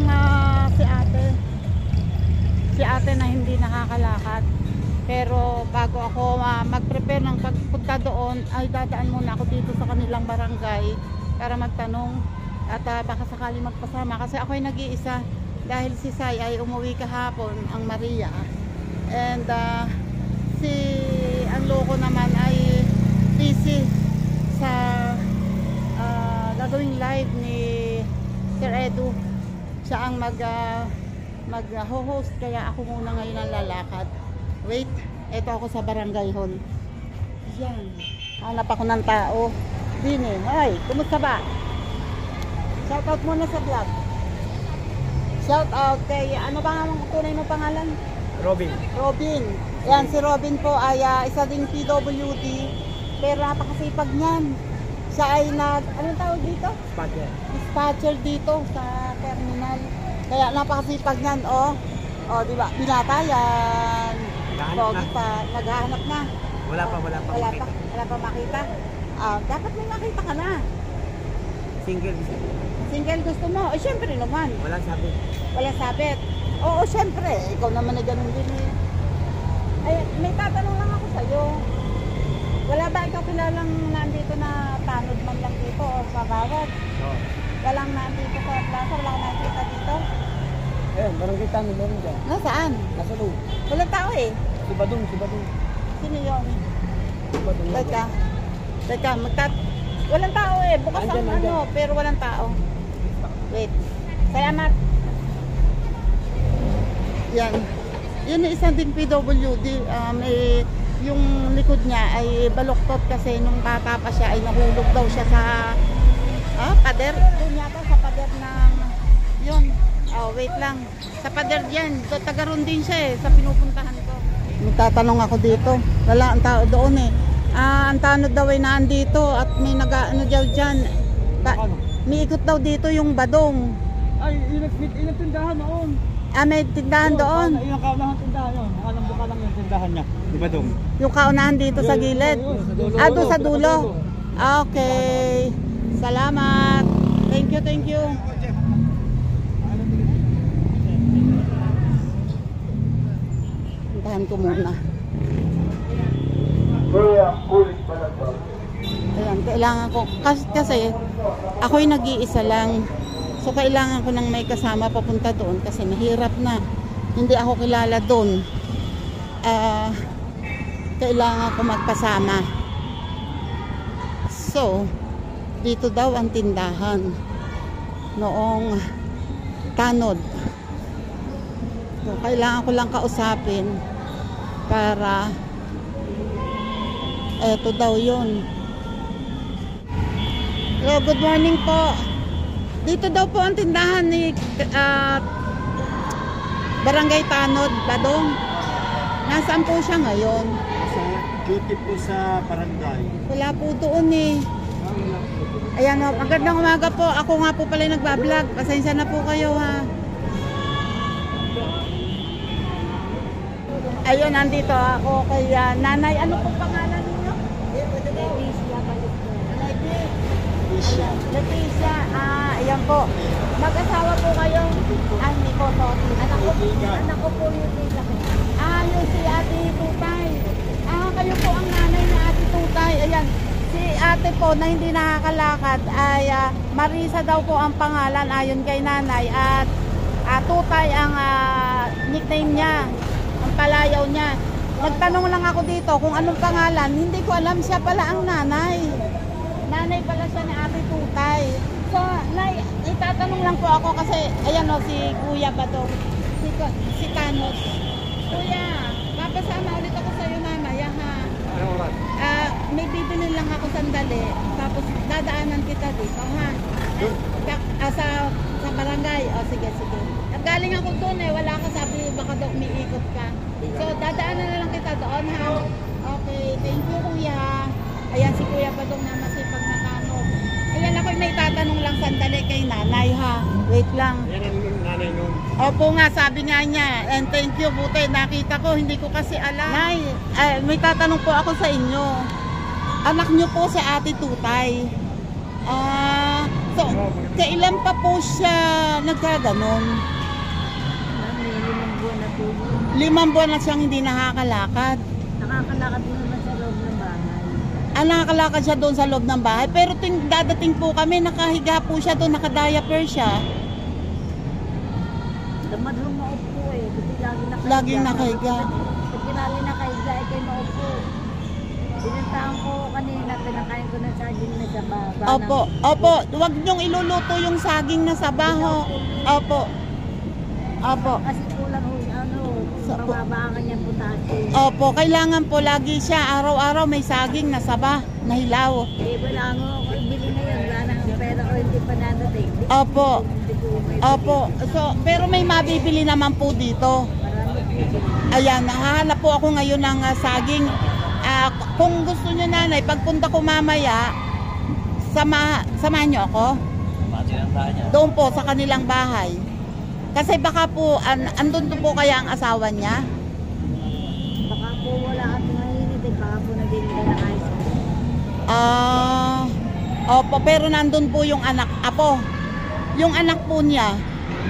yung si ate na hindi nakakalakad. Pero bago ako mag-prepare ng pagpunta doon, ay dadaan muna ako dito sa kanilang barangay para magtanong at baka sakali magpasama kasi ako ay nag-iisa dahil si Sai ay umuwi kahapon, ang Maria, and ang loko naman ay busy sa gagawing live ni Sir Edu. Siya ang mag-host, kaya ako muna ngayon ang lalakad. Wait, eto ako sa barangay hall. Yan, hanap ako ng tao. Dini, ay, kumusta ba? Shoutout muna sa vlog. Shoutout kay, ano ba ang tunay mo pangalan? Robin. Robin. Yan, si Robin po ay isa ding PWD, pero napakasipag niyan. Siya ay anong tawag dito? Dispatcher. Dispatcher dito sa terminal. Kaya napakasipag niyan, oh. Oh, di ba? Binata yan. Pogi pa. Naghahanap na. Wala pa makita. Wala pa makita. Dapat may makita ka na. Single. Single gusto mo? Eh, syempre naman. Walang sabit. Walang sabit. Oo, syempre. Ikaw naman na ganun din eh. Ay, may tatanong lang ako sa'yo. Wala ba ikaw kilalang nandito na tanod man lang dito o pabawat? Oo. Walang nandito sa plaza? Walang nakita dito? Ayun, barangay tanod meron dyan. Nasaan? Nasa loob. Walang tao eh. Si Badong. Sino yun? Si Badong. Teka, walang tao eh. Bukas ang Andyan. pero walang tao. Wait. Salamat. Yan. Yun yung isang ding PWD. Yung likod niya ay baluktot kasi nung bata pa siya ay nahulog daw siya sa pader. Doon yata sa pader ng yun. Wait lang. Sa pader dyan. Taga-ron din siya eh. Sa pinupuntahan ko. Magtatanong ako dito. Wala ang tao doon eh. Ang tanod daw ay naandito at may nag-ano dyan. May ikot daw dito yung Badong. Ay, ilang tindahan noon. May tindahan doon. Ilang kaunahan tindahan yun. Alam buka lang yung tindahan niya. Di Badong. Yung kaunahan dito sa gilid. Doon sa dulo. Okay. Salamat. Thank you. Puntahan ko muna. Ayan, kailangan ko kasi ako'y nag-iisa lang. So kailangan ko nang may kasama papunta doon kasi mahirap na. Hindi ako kilala doon. Kailangan ko magpasama. So, dito daw ang tindahan noong tanod. So, kailangan ko lang kausapin para eto daw yun. Hello, good morning po. Dito daw po ang tindahan ni Barangay Tanod, Badong. Nasaan po siya ngayon? Sa duty po sa barangay. Wala po doon eh. Ayan o, magandang umaga po. Ako nga po pala nagbablog. Pasensya na po kayo ha. Ayun, nandito ako kay nanay. Ano po pangalan ninyo? Leticia. Ayan po. Mag-asawa po kayo? Hindi po, sorry. Anak ko po yung Leticia. Yung si Ate Tutay. Kayo po ang nanay na Ate Tutay. Ayan. Si ate po na hindi nakakalakad ay Marisa daw po ang pangalan ayon kay nanay. At Tutay ang nickname niya. Ang palayaw niya. Nagtanong lang ako dito kung anong pangalan. Hindi ko alam, siya pala ang nanay. Nanay pala siya ni Ate Tutay. So, itatanong lang po ako kasi, ayan o, si Kuya ba to? Si Tanos. Kuya, papasama ulit ako sa'yo mamaya ha. Anong oras? May bibili lang ako sandali. Tapos dadaanan kita dito ha. Sa barangay. Sige. At galing ako doon eh. Wala ka, sabi baka daw umiikot ka. So, dadaanan na lang kita doon ha. Okay, thank you kuya. Ayan si Kuya Badong na masipag na tanong. Ayan ako may tatanong lang sandali kay nanay ha. Wait lang. Yan ang nanay nun. Opo nga, sabi nga niya. And thank you buti. Nakita ko, hindi ko kasi alam. Nay, may tatanong po ako sa inyo. Anak niyo po si Ate Tutay. So, kailan pa po siya nagkaganon? Mami, 5 buwan na po yun. 5 buwan na siyang hindi nakakalakad. Nakakalakad din naman sa loob ng bahay. Nakakalakad siya doon sa loob ng bahay. Pero dadating po kami, nakahiga po siya doon, nakadiaper siya. Tamad lang maupo eh. Kasi Laging nakahiga. Pag lagi nakahiga, eh kayo maupo. Pinuntahan ko kanina, pinakain ko ng saging na sa baba. Opo, opo. Huwag niyong iluluto yung saging na sabaho. Opo. Opo. Kasi kulang ho, mababa ang kanyang potassium. Opo, kailangan po lagi siya araw-araw may saging na saba, na hilaw. Eh, wala nga ako bili ngayon. Wala na ang pera ko, hindi pa nadating. Opo. Hindi ko may Opo. So, pero may mabibili naman po dito. marami po. Ayan, nahahanap po ako ngayon ng saging. Kung gusto niyo nanay, pagpunta ko mamaya, samahan niyo ako. Doon po sa kanilang bahay. Kasi baka po, andun po kaya ang asawa niya. Baka po wala at mainit eh. Baka po nagdilila na kayo. Opo, pero nandun po yung anak. Apo, yung anak po niya,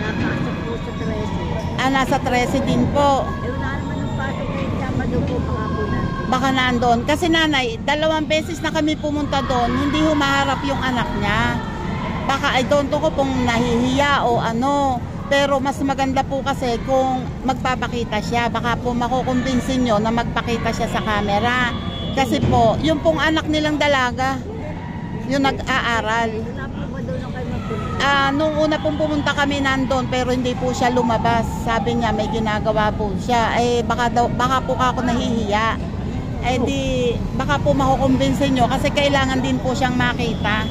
Napasok po sa 13. nasa 13 din po. Eh wala naman yung pasok na yung Sabado po baka po na. Baka nandun. Kasi nanay, 2 beses na kami pumunta doon, hindi humaharap yung anak niya. Baka I don't know ko kung nahihiya o ano. Pero mas maganda po kasi kung magpapakita siya. Baka po makukumbinsin nyo na magpakita siya sa camera. Kasi po, yung pong anak nilang dalaga, yung nag-aaral. Wala po ba doon kayo magpunta? Nung una pong pumunta kami nandun, pero hindi po siya lumabas. Sabi niya may ginagawa po siya. Baka po ako nahihiya. Baka po makukumbinsin nyo kasi kailangan din po siyang makita.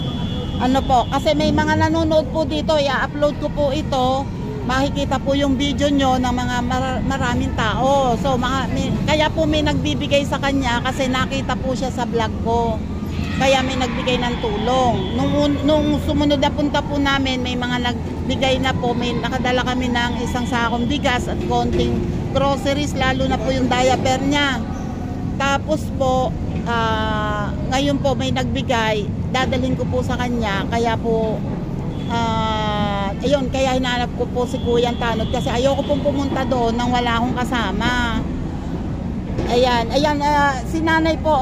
Ano po, kasi may mga nanonood po dito, i-upload ko po ito. Makikita po yung video nyo ng mga maraming tao. So, kaya po may nagbibigay sa kanya kasi nakita po siya sa vlog ko. Kaya may nagbigay ng tulong. Nung sumunod na punta po namin, may mga nagbigay na po. May nakadala kami ng isang sakong bigas at konting groceries, lalo na po yung diaper niya. Tapos po, ngayon po may nagbigay, dadalhin ko po sa kanya. Kaya po, ayun, kaya hinahanap ko po si Kuya Tanod kasi ayoko pong pumunta doon nang wala akong kasama. Ayan, si nanay po,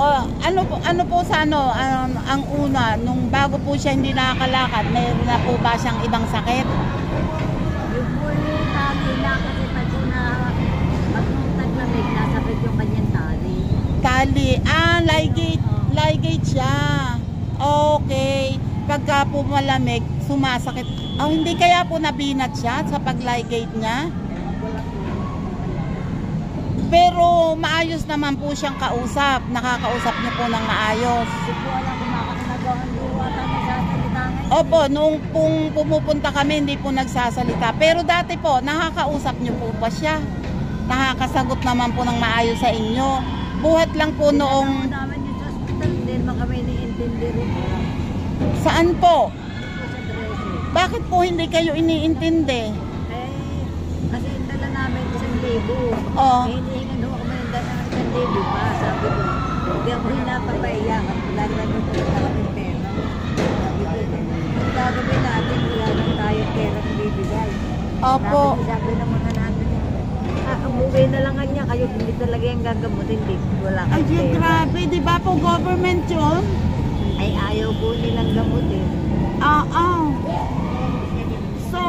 ano po sa ang una, nung bago po siya hindi nakakalakad, mayroon na po ba siyang ibang sakit? Yung po yung tali na kasi pag po na pag lamig, nasabit yung kanyang tali. Tali, ligate siya. Okay, pagka po malamig, sumasakit. Hindi kaya po nabinat siya sa pag-ligate niya? Pero maayos naman po siyang kausap. Nakakausap niyo po ng maayos. Hindi po alam kung makakanagaw ang liwatan na sasalita ngayon. Opo, nung pumupunta kami, hindi po nagsasalita. Pero dati po, nakakausap niyo po ba siya? Nakakasagot naman po ng maayos sa inyo. Buhat lang po noong... Naman yung sa hospital, hindi naman kami iniintindi rin. Saan po? Sa 13. Bakit po hindi kayo iniintindi? Kasi dala namin 1,000. Oo. Hinihingan ho ako ng dala ng 1,000 pa. Sabi ko, hindi ako hinapapaiyak at wala naman yung pagkakapin pera. Sabi ko, ang gagawin natin, wala lang tayo pera bibigay. Opo. Sabi ng mga natin, umuwi na lang kanya, kayo hindi talaga yung gagamutin, di wala Ay, kang pera. grabe, di ba po government yun? Ay ayaw po nilang gamutin. So,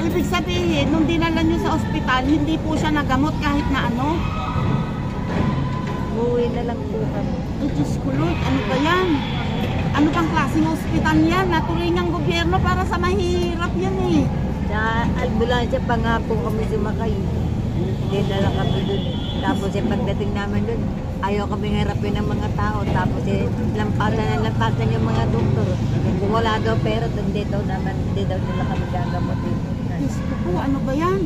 ibig sabihin, nung dinala nyo sa ospital, hindi po siya nagamot kahit na ano? Umuwi na lang po kami. Ay, Diyos ko Lord, ano ba yan? Ano bang klaseng ospital yan? Naturing ng gobyerno para sa mahirap yan eh. Sa ambulansya pa nga po kami sumakay. Hindi na lang kami dun. Tapos pagdating namin dun, ayaw kami harapin ng mga tao. Tapos lampasan yung mga doktor. Kung wala daw pera, hindi daw nila kami gagamutin. Diyos ko po, ano ba yan?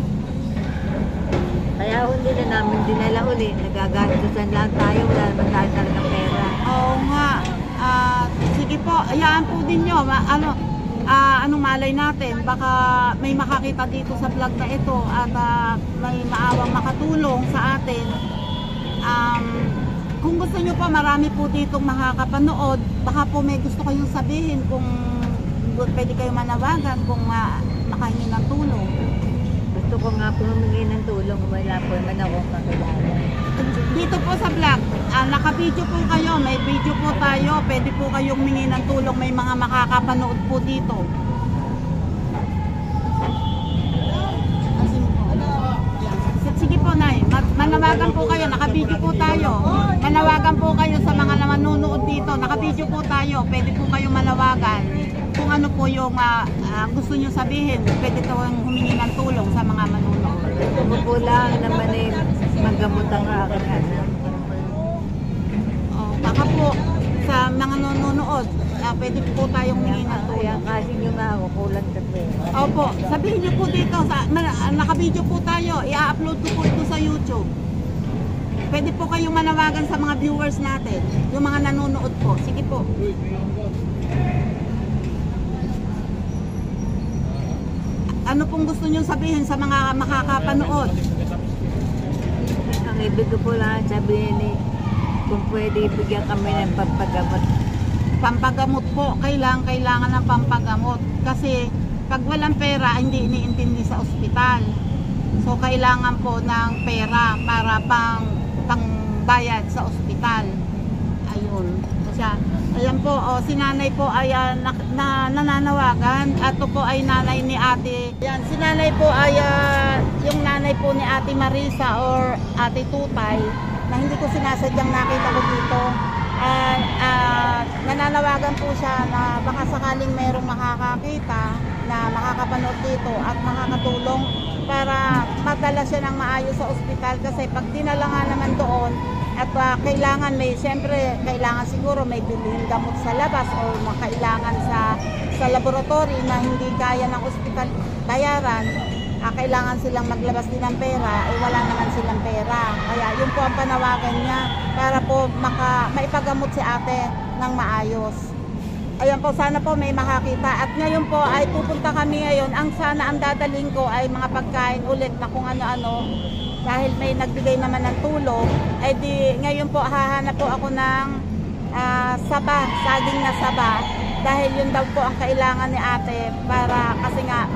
Kaya hindi na namin dinala uli. Nagagastusan lang tayo. Wala naman tayo talagang pera. Oo nga. Sige po, hayaan po din nyo. Anong malay natin? Baka may makakita dito sa vlog na ito at may maawang makatulong sa atin. Kung gusto nyo po, marami po ditong makakapanood. Baka po may gusto kayong sabihin kung pwede kayo manawagan kung makahingi ng tulong. Gusto ko nga po humingi ng tulong. Wala po naman akong kakilala. Dito po sa vlog, naka-video po kayo, may video po tayo, pwede po kayong humingi ng tulong, may mga makakapanood po dito. Sige po, Nay, manawagan po kayo, naka-video po tayo. Manawagan po kayo sa mga nanonood dito, naka-video po tayo, pwede po kayong manawagan. Kung ano po yung gusto nyo sabihin, pwede kayong humingi ng tulong sa mga manonood. Gusto ko po lang naman magamot ang aking anak. Baka po sa mga nanonood, pwede po tayong humingi ng tulong. Kaya kasi nyo nga ako kulang sa pera. Opo, sabihin niyo po dito, naka-video po tayo, i-upload ko po ito sa YouTube. Pwede po kayong manawagan sa mga viewers natin, yung mga nanonood po. Sige po. Ano pong gusto niyo sabihin sa mga makakapanood? Ang ibig ko po lang sabihin kung pwede ibigyan kami ng pampagamot. Pampagamot po, kailangan ng pampagamot. Kasi pag walang pera, hindi iniintindi sa ospital. So kailangan po ng pera para pangbayad sa ospital. Ayun. Ayan po, si nanay po ay nananawagan. Ito po ay nanay ni ate. Ayan, si nanay po ay yung nanay po ni ate Marisa or ate Tutay na hindi ko sinasadyang nakita ko dito. Nananawagan po siya na baka sakaling merong makakakita na makakapanood dito at makakatulong para madala siya ng maayos sa ospital kasi pag dinala nga naman doon at kailangan kailangan siguro may bilhin gamot sa labas o kailangan sa laboratory na hindi kaya ng ospital bayaran, kailangan silang maglabas din ng pera, wala naman silang pera. Kaya yun po ang panawagan niya para po maipagamot si ate ng maayos. Ayan po, sana po may makakita. At ngayon po ay pupunta kami ngayon. Ang dadaling ko ay mga pagkain ulit na kung ano-ano. Dahil may nagbigay naman ng tulong, ay ngayon po hahanap po ako ng saging na saba. Dahil yun daw po ang kailangan ni ate para kasi nga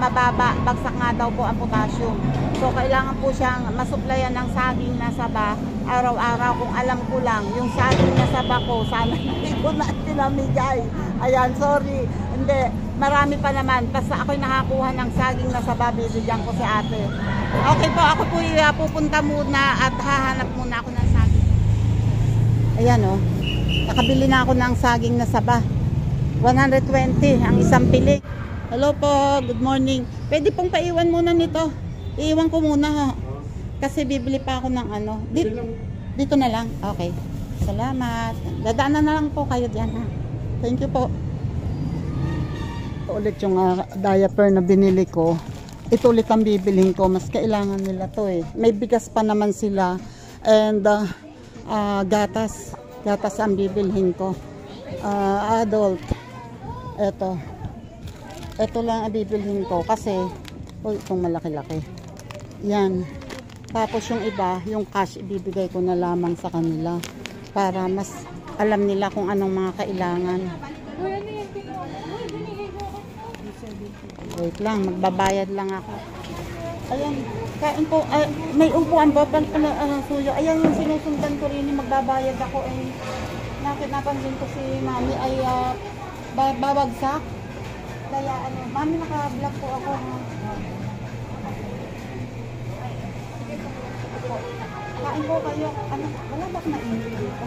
bagsak nga daw po ang potassium. So kailangan po siyang masuplayan ng saging na saba araw-araw. Kung alam ko lang, yung saging na saba ko, sana hindi ko na tinamigay. Ayan, sorry. Hindi, marami pa naman. Basta ako'y nakakuha ng saging na saba, bibigyan ko si ate. Okay po, ako po pupunta muna at hahanap muna ako ng saging. Ayan o, nakabili na ako ng saging na saba. 120 ang isang piling. Hello po, good morning. Pwede pong paiwan muna nito. Iiwan ko muna ha. Kasi bibili pa ako ng ano. Dito na lang. Okay. Salamat. Dadaanan na lang po kayo diyan ha. Thank you po. Ito ulit yung diaper na binili ko. Ito ulit ang bibilhin ko. Mas kailangan nila to eh. May bigas pa naman sila. And gatas. Gatas ang bibilhin ko. Adult. Ito lang ang bibilhin ko kasi itong malaki-laki yan. Tapos yung iba, yung cash ibibigay ko na lamang sa kanila para mas alam nila kung anong mga kailangan. Wait lang, magbabayad lang ako. Ayan, kain po. May upuan po suyo. Ayan yung sinusundan ko rin, magbabayad ako eh. Napansin ko si mami ay babagsak. Kaya mami naka-vlog po ako. Kain po kayo. Wala ba mainit dito?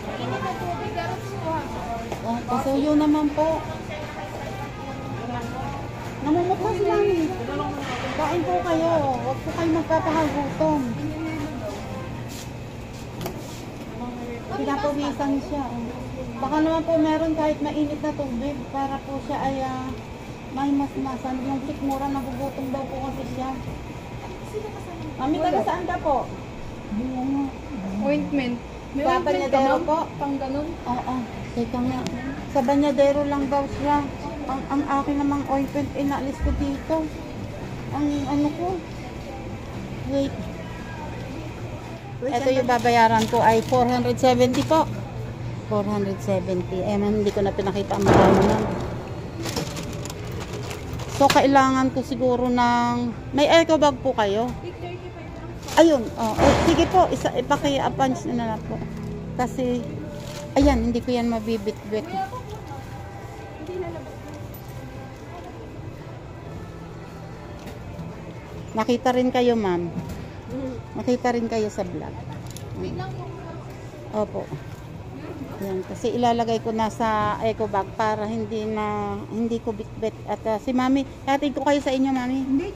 Mainit na tubig, garot suha. Pasuyo naman po. Namumukha si mami. Kain po kayo. Huwag po kayo magpapahagutom. Pinapawisan siya. Baka naman po meron kahit mainit na tubig para po siya ay may masmasan. Yung sikmura, nagugutom daw po kasi siya. Mami, taga saan ka po? Ointment. May Sa ointment ka Banyadero ma'am? po? Pang ganun? Oo. Teka nga. Sa Banyadero lang daw siya. Ang akin namang ointment, inaalis ko dito. Ang ano ko. Wait. Ito yung babayaran ko ay 470 po. 470. Ma'am, hindi ko na pinakita ang magkano lang. So, kailangan ko siguro ng... May eco bag po kayo? Ayun. Oh, sige po, ipaki-punch na lang po. Kasi, ayan, hindi ko yan mabibit-bit. Nakita rin kayo, ma'am. Nakita rin kayo sa vlog. Opo. Ayan, kasi ilalagay ko na sa eco bag para hindi ko bitbit. At si mami, hatid ko kayo sa inyo, mami. Hindi.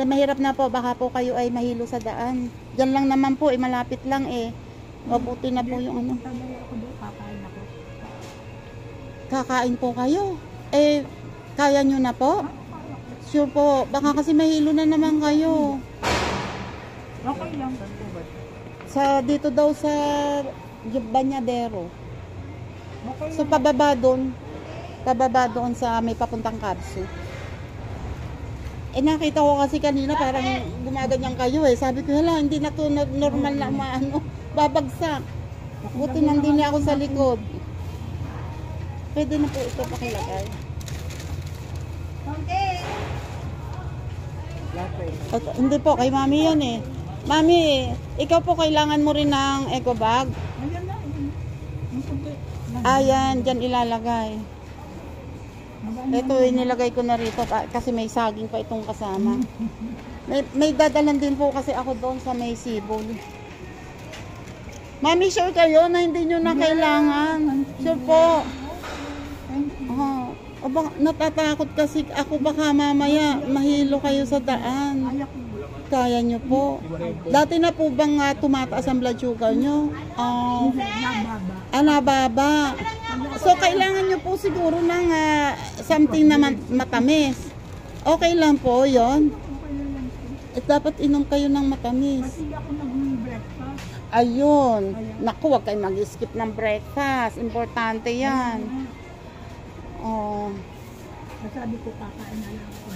Mahirap na po, baka po kayo ay mahilo sa daan. Diyan lang naman po, malapit lang eh. Mabuti na po yung ano. Kakain po kayo. Eh, kaya nyo na po? Sure po, baka kasi mahilo na naman kayo. Okay lang. Dito daw sa Banyadero. So pababa doon sa may papuntang Kapsu. Eh nakita ko kasi kanina parang gumaganyan kayo eh. Sabi ko, hala, hindi na to normal na babagsak. Buti nandini ako sa likod. Pwede na po ito pakilagay. Hindi po, kay mami yan eh. Mami, ikaw po kailangan mo rin ng eco bag. Ayan, dyan ilalagay. Ito, inilagay ko na rito kasi may saging pa itong kasama. May dadalan din po kasi ako doon sa may Sibol. Mami, sure kayo na hindi nyo na kailangan? Sure po. Natatakot kasi ako baka mamaya mahilo kayo sa daan. Kaya nyo po. Dati na po bang tumataas ang blood sugar nyo? Nababa. So, kailangan nyo po siguro ng something na matamis. Okay lang po yon. Dapat inom kayo ng matamis. Ayun. Naku, huwag kayo mag-skip ng breakfast. Importante yan. Oh. Sabi ko kakain na lang ako.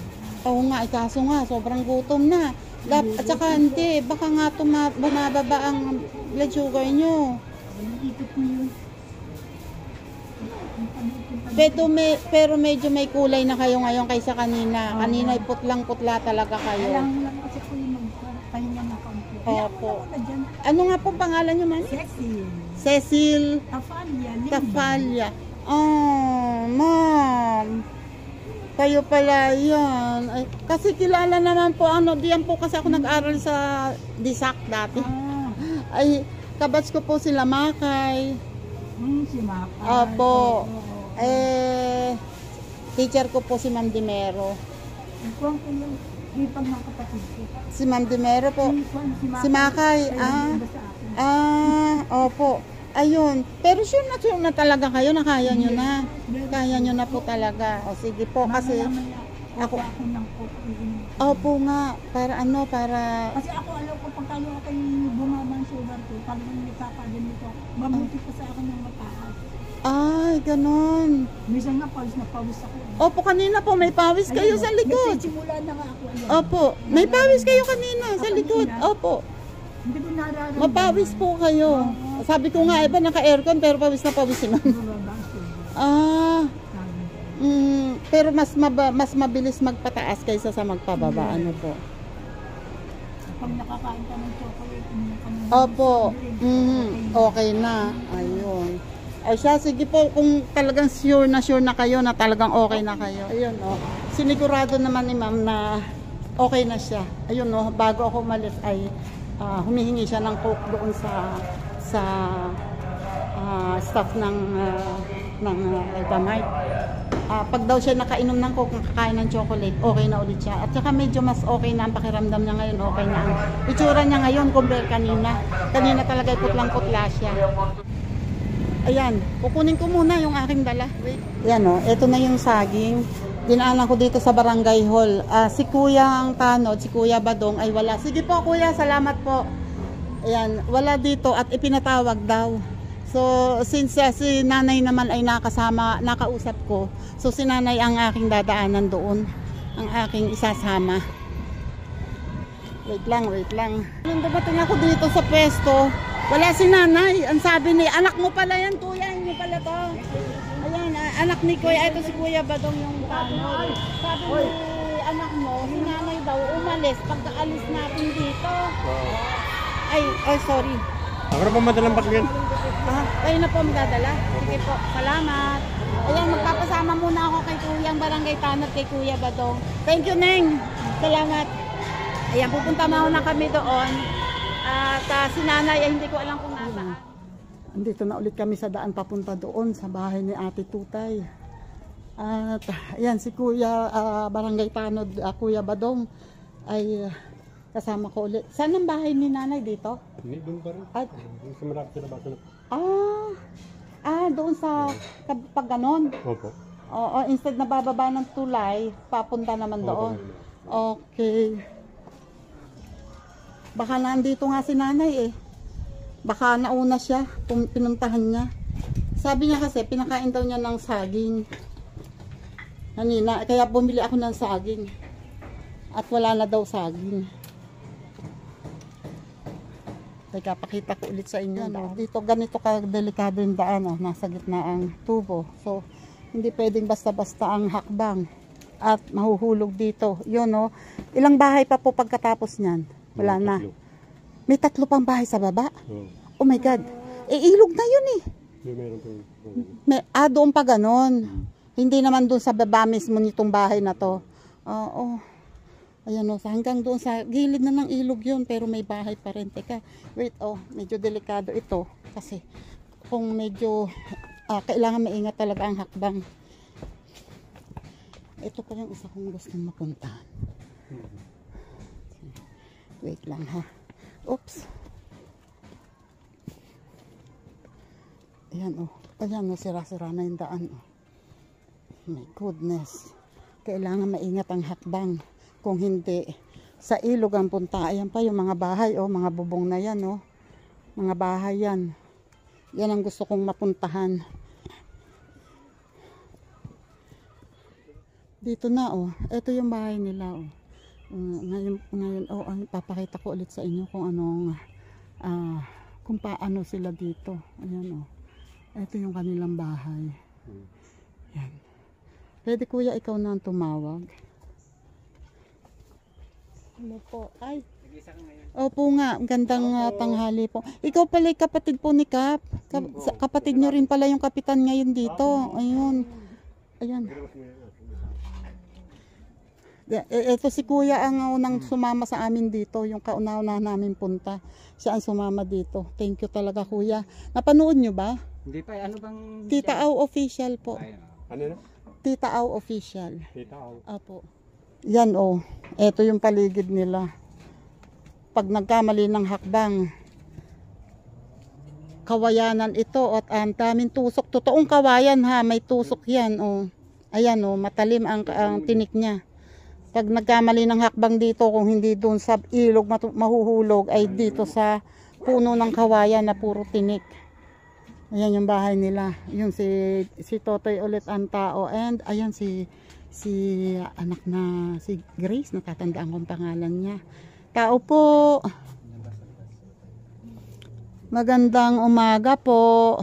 Oo nga, kaso nga, sobrang gutom na. At saka hindi, baka nga bumababa ang blood sugar nyo. Pero medyo may kulay na kayo ngayon kaysa kanina. Kanina ay putlang-putla talaga kayo. Kailangan lang kasi ko yung magpahinga na kaunti. Opo. Ano nga po pangalan nyo, man? Cecil. Tafalia. Oh, ma'am. Kayo pala yan. Ay, kasi kilala naman po, diyan po kasi ako nag-aral sa Disak dati. Ay, kabats ko po sila Makay. Si Makay. Opo. Teacher ko po si Ma'am Dimero. Si Ma'am Dimero po. Si Makay. Opo. Ayun. Pero sure na talaga kayo na kaya nyo na. Kaya nyo na po talaga. O sige po kasi ako. Opo nga. Para Kasi ako alam ko pag tayo ako yung bumabang sugar ko, talagang nagkakadyan nito. Mabuti pa sa akin yung mataas. Ay, ganun. Minsan nga pawis na pawis ako. Opo, kanina po may pawis kayo sa likod. Nagsisimula na nga ako. Opo, may pawis kayo kanina sa likod. Opo. Hindi ko nararamdaman. Mapawis po kayo. Sabi ko nga, iba naka-aircon pero pawis na pawis si ma'am. Pero mas mabilis magpataas kaysa sa magpababa. Ano po? Pag nakakain ka ng chocolate, opo. Okay na. Ayun. Ay siya, sige po, kung talagang sure na kayo na talagang okay na kayo. Ayun, sinigurado naman ni ma'am na okay na siya. Ayun, bago ako umalis ay humihingi siya ng coke doon sa staff ng Altamart. Pag daw siya nakainom ng coke, nakakain ng chocolate, okay na ulit siya. At saka medyo mas okay na ang pakiramdam niya ngayon, okay na ang itsura niya ngayon compare kanina. Kanina talaga putlang-putla siya. Ayan, kukunin ko muna yung aking dala. Wait. Ayan ito na yung saging. Dinaanan ko dito sa Barangay Hall. Si Kuyang Tanod, si Kuya Badong ay wala. Sige po Kuya, salamat po. Ayan, wala dito at ipinatawag daw. So, since si nanay naman ay nakausap ko. So, si nanay ang aking dadaanan doon. Ang aking isasama. Wait lang. Nung dumating ako dito sa pwesto, wala si nanay. Ang sabi ni, anak mo pala yan, kuya, hindi pala to. Ayan, anak ni Kuya, ito si Kuya Badong yung tanod. Sabi ni anak mo, si nanay daw umalis pagkaalis natin dito. Ay, oh sorry. Ako na po madalang bakyan. Kayo na po magdadala. Sige po, salamat. Ayan, magpapasama muna ako kay Kuyang Barangay Tanod, kay Kuya Badong. Thank you, Neng. Salamat. Ayan, pupunta na kami doon. At si nanay, hindi ko alam kung nasaan. Andito na ulit kami sa daan papunta doon sa bahay ni Ate Tutay. At ayan, si Kuya Barangay Tanod, Kuya Badong ay kasama ko ulit. Saan ang bahay ni nanay dito? Hindi, doon pa rin. At, Sa marami sila baka na. doon sa pag ganon. Opo. Oo, instead na bababa ng tulay, papunta naman doon. Okay. Baka nandito nga si nanay eh. Baka nauna siya, pinuntahan niya. Sabi niya kasi, pinakain daw niya ng saging. Kanina, kaya bumili ako ng saging. At wala na daw saging. Teka, pakita ko ulit sa inyo. Dito, ganito ka-delikado yung daan. Nasa gitna ang tubo. So, hindi pwedeng basta-basta ang hakbang. At mahuhulog dito. Yun, ilang bahay pa po pagkatapos niyan? Wala na. May 3 pang bahay sa baba? Oh my God. Ilog na yun eh. Doon pa ganon. Hindi naman doon sa baba mismo nitong bahay na to. Oo. Ayan hanggang doon sa gilid na ng ilog yun, pero may bahay pa rin. Teka, wait, medyo delikado ito. Kasi kung medyo kailangan maingat talaga ang hakbang. Ito pa yung isa kong gustong mapuntahan. Wait lang ha. Oops. Ayan sira-sira na yung daan. My goodness. Kailangan maingat ang hakbang. Kung hindi, sa ilog ang punta. Ayan pa yung mga bahay, mga bubong na yan, mga bahay yan. Yan ang gusto kong mapuntahan. Dito na, ito yung bahay nila, ngayon, papakita ko ulit sa inyo kung anong, kung paano sila dito. Ayan, ito yung kanilang bahay. Yan. Pwede kuya, ikaw na ang tumawag. Ano po? Ay. Opo nga, gandang tanghali po. Ikaw pala kapatid po ni Kap. Kapatid nyo rin pala yung kapitan ngayon dito. Ayun. Ayan. Ito si kuya ang unang sumama sa amin dito. Yung kauna-una namin punta. Siya ang sumama dito. Thank you talaga kuya. Napanood nyo ba? Hindi pa, ano bang... Tita Au Official po. Ano na? Tita Au Official. Tita Au. Opo. Yan ito yung paligid nila. Pag nagkamali ng hakbang, kawayanan ito at ang daming tusok. Totoong kawayan ha, may tusok yan Ayan matalim ang tinik niya. Pag nagkamali ng hakbang dito, kung hindi doon sa ilog mahuhulog, ay dito sa puno ng kawayan na puro tinik. Ayan yung bahay nila. Yun si Totoy ulit ang tao. And ayan si anak na si Grace, natatandaan kong pangalan niya. Tao po. Magandang umaga po.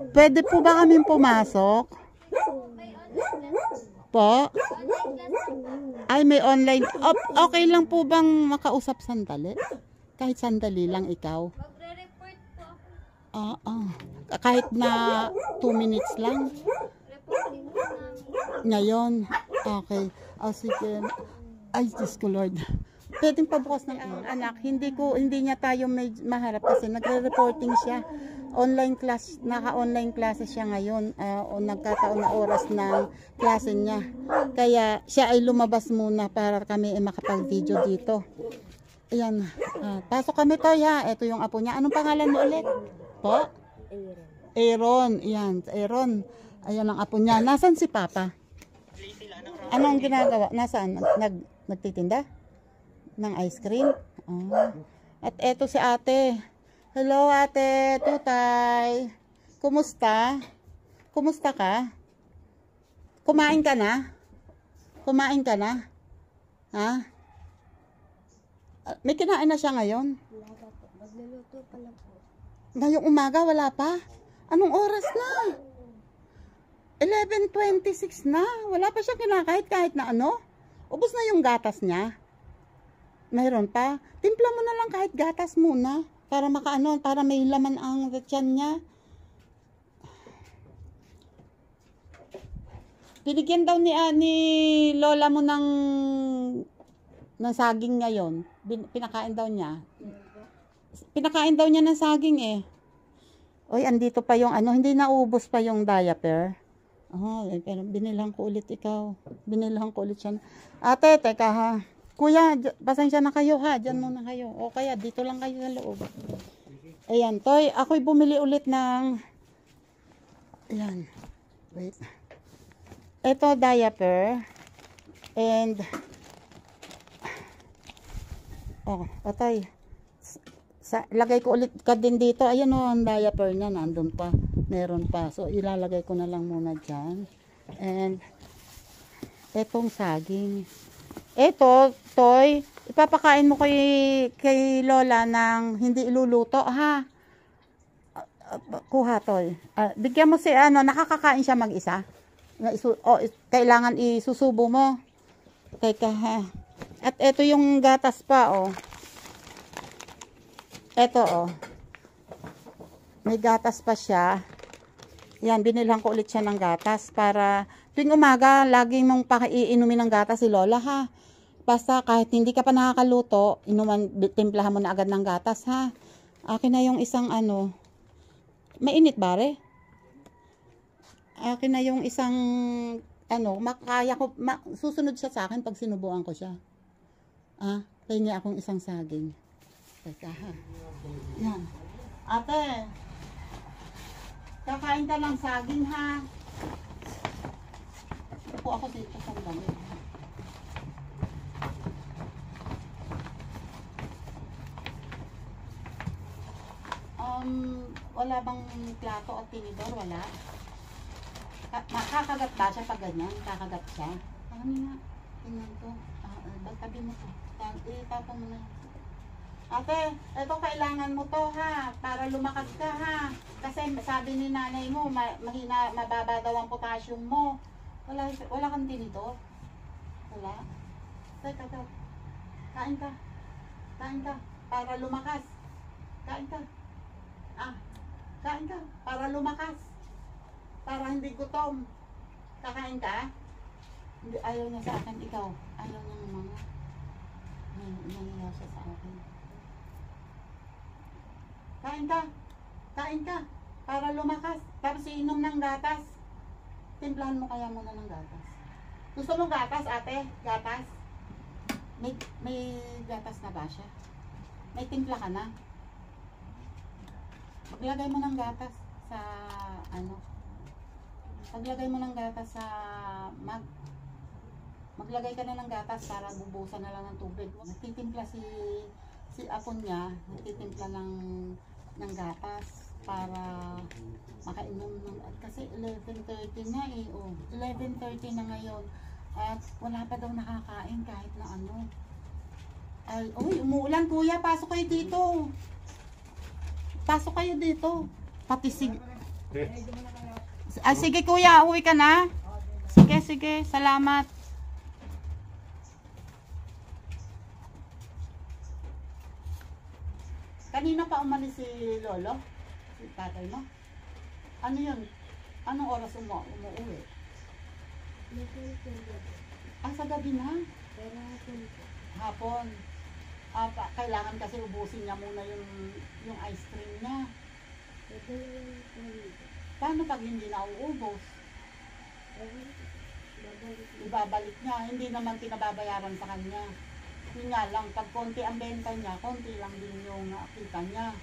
Pwede po ba kaming pumasok? Po? Ay, may online. Okay lang po bang makausap sandali? Kahit sandali lang ikaw. Magre-report po ako. Kahit na 2 minutes lang. Reporting po namin. Ngayon. Okay. Sige. Ay, Diyos ko Lord. Pwedeng pabukas ng anak. Hindi niya tayo may maharap kasi nagre-reporting siya. Online class, naka-online classes siya ngayon. Nagkataon na oras ng klase niya. Kaya siya ay lumabas muna para kami makapag-video dito. Ayan. Pasok kami to ya. Ito yung apo niya. Anong pangalan mo ulit? Po? Aaron. Ayan. Aaron. Ayan ang apo niya. Nasaan si Papa? Anong ginagawa? Nasaan? Nagtitinda? Ng ice cream? At eto si ate. Hello ate, Tutay. Kumusta? Kumusta ka? Kumain ka na? Kumain ka na? Ha? May kinain na siya ngayon? Wala pa po. Magluluto pa lang po. Ngayong umaga wala pa? Anong oras na? 11:26 na. Wala pa siya kinakahit kahit na ano. Ubos na yung gatas niya. Mayroon pa. Timpla mo na lang kahit gatas muna. Para makaano, para may laman ang tiyan niya. Binigyan daw ni lola mo ng saging ngayon. Pinakain daw niya. Pinakain daw niya ng saging eh. Oy, andito pa yung ano, hindi naubos pa yung diaper. Oh, pero binilang ko ulit ikaw. Binilang ko ulit siya. Ate, teka ha. Kuya, pasensya na kayo ha. Diyan muna kayo. O kaya, dito lang kayo sa loob. Ayan, Toy. Ako'y bumili ulit ng... Ayan. Wait. Ito, diaper. And... Oh, Toy. Lagay ko ulit ka din dito. Ayan o, ang diaper niya. Nandun pa. Meron pa. So, ilalagay ko na lang muna dyan. And... Etong saging. Eto, Toy, ipapakain mo kay Lola ng hindi iluluto, ha? Kuha, Toy. Bigyan mo si, nakakakain siya mag-isa? Kailangan isusubo mo. Teka, ha? At eto yung gatas pa, oh. Eto, oh. May gatas pa siya. Yan, binilhan ko ulit siya ng gatas para tuwing umaga, laging mong iinumin ng gatas si Lola, ha? Basta kahit hindi ka pa nakakaluto, timplahan mo na agad ng gatas, ha? Akin na yung isang mainit ba, re? Akin na yung isang, makaya ko, susunod siya sa akin pag sinubuan ko siya. Pahingi akong isang saging. Teka, ha? Yan. Ate, kakain ka ng saging, ha? Upo ako dito sa damit. Wala bang plato at tinidor? Wala? Makakagat ba siya pag ganyan? Kakagat siya? Ano nga? Tingnan ko. Tabi mo to. Itapon mo na. Ate, ito kailangan mo to, ha? Para lumakas ka, ha? Kasi sabi ni nanay mo, mababa daw ang potassium mo. Wala kang tinidor? Wala? Teka. Kain ka. Kain ka. Para lumakas. Kain ka. Kain ka. Para lumakas. Para hindi gutom. Kakain ka? Hindi, ayaw niya sa akin. Ikaw. Ayaw niya ng mga. Nangiyaw siya sa akin. Kain ka. Kain ka. Para lumakas. Tapos iinom ng gatas. Timplahan mo kaya muna ng gatas. Gusto mo gatas, ate? Gatas? May gatas na ba siya? May timpla ka na? Maglagay mo ng gatas sa Maglagay mo ng gatas sa maglagay ka na ng gatas para bubusan na lang ng tubig. Nagtitimpla si apon niya, nagtitimpla ng gatas para makainom kasi 11:30 na eh. 11:30 na ngayon. At wala pa daw nakakain kahit na ano. Ay, umuulan kuya, pasok kayo dito. Pasok kayo dito. Pati sige kuya, uwi ka na. Sige, salamat. Kanina pa umalis si Lolo? Si tatay mo? Ano yun? Anong oras umuwi? Sa gabi na? Hapon. Kailangan kasi ubusin niya muna yung ice cream niya. Paano pag hindi na uubos? Ibabalik niya. Hindi naman pinababayaran sa kanya. Yun nga lang, pag konti ang benta niya, konti lang din yung kita niya.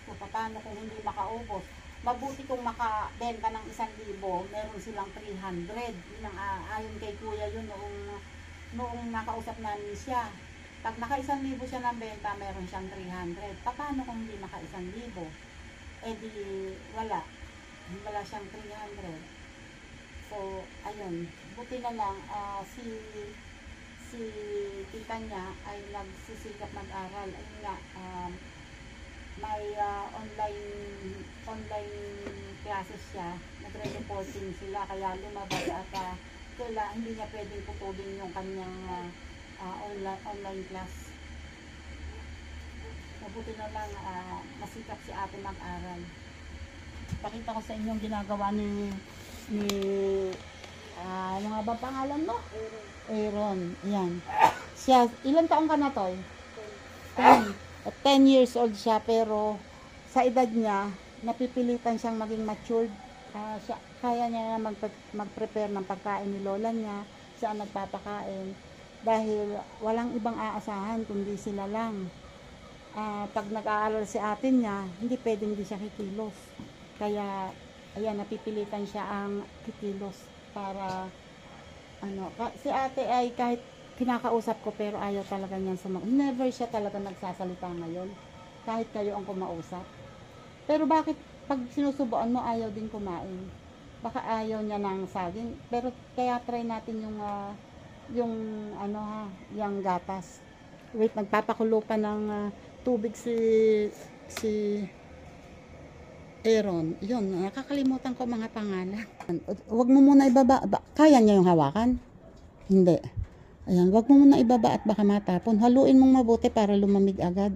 Paano kung hindi makaubos? Mabuti kung makabenta ng 1,000, meron silang 300. Yun ang ayon kay kuya yun noong nakausap namin siya. Pag naka 1,000 siya ng benta, meron siyang 300. Paano kung hindi naka 1,000? Di wala. Wala siyang 300. So, ayun. Buti na lang, si tita niya ay nagsisikap mag-aral. Ayun nga, may online classes siya, nagre-reporting sila, kaya lumabas at hindi niya pwedeng putulin yung kanyang online class. Mabuti na lang masikap si ate mag-aral. Pakita ko sa inyo yung ginagawa ni ano nga ba pangalan mo? Aaron. Yan. Siya, ilang taong ka na, Toy? 10. 10 years old siya, pero sa edad niya, napipilitan siyang maging matured. Kaya niya mag-prepare ng pagkain ni lola niya. Siya ang nagpapakain. Dahil walang ibang aasahan, kundi sila lang. Pag nag-aaral si ate niya, hindi pwedeng hindi siya kikilos. Kaya, ayan, napipilitan siya ang kikilos para, si ate ay kahit kinakausap ko pero ayaw talaga niyan sumagot. Never siya talaga nagsasalita ngayon. Kahit kayo ang kumausap. Pero bakit pag sinusubuan mo ayaw din kumain? Baka ayaw niya ng saging. Pero kaya try natin yung gatas. Wait, nagpapakulo pa ng tubig si Aaron. Yun, nakakalimutan ko mga pangalan. Huwag mo muna ibaba. Kaya niya yung hawakan? Hindi. Ayan, huwag mo muna ibaba at baka matapon. Haluin mong mabuti para lumamig agad.